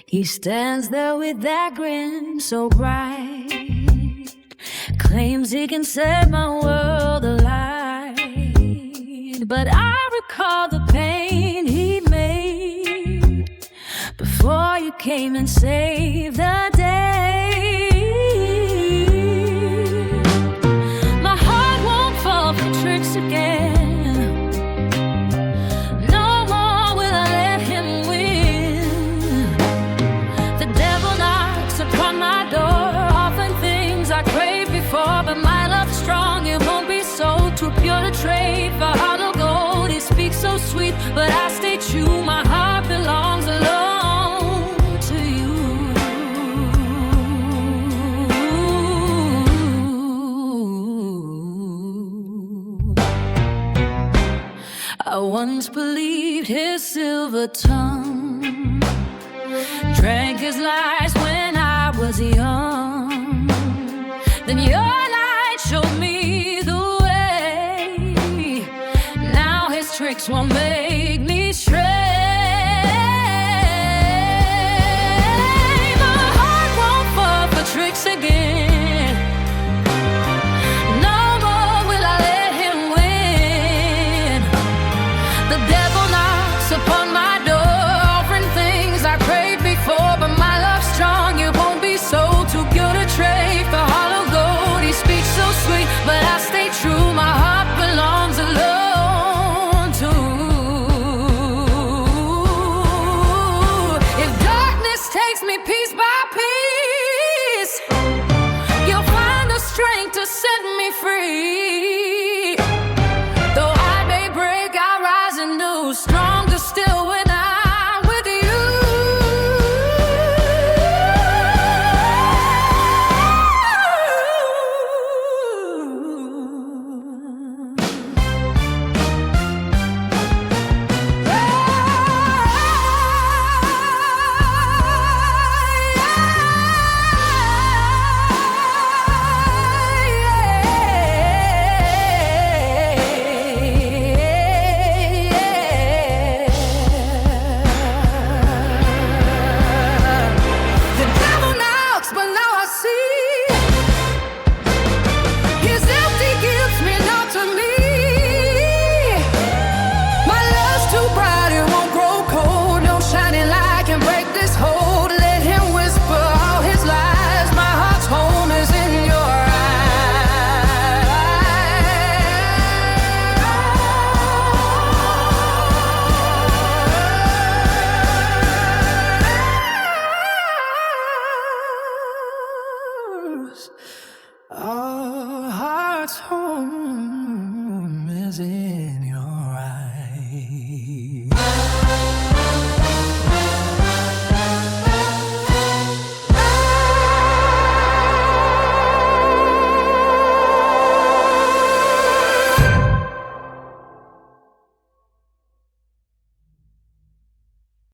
He stands there with that grin so bright, claims he can set my world alight. But I recall the pain he made before you came and saved the day. My heart won't fall for tricks again. But my love's strong, it won't be sold. Too pure to trade for hollow gold. He speaks so sweet, but I stay true. My heart belongs alone to you. I once believed his silver tongue, drank his lies when I was young. Then your light showed me the way. Now his tricks won't make me stray. My heart won't fall for tricks again. No more will I let him win. The devil knocks upon my door, offering things I craved before. But my love's strong, it won't be sold. Too pure to trade for hollow gold. He speaks so sweet, but I stay true. My heart belongs alone to. If darkness takes me piece by piece, you'll find the strength to set me free. Though I may break, I rise anew, stronger still when I'm with you. Our heart's home is in your eyes.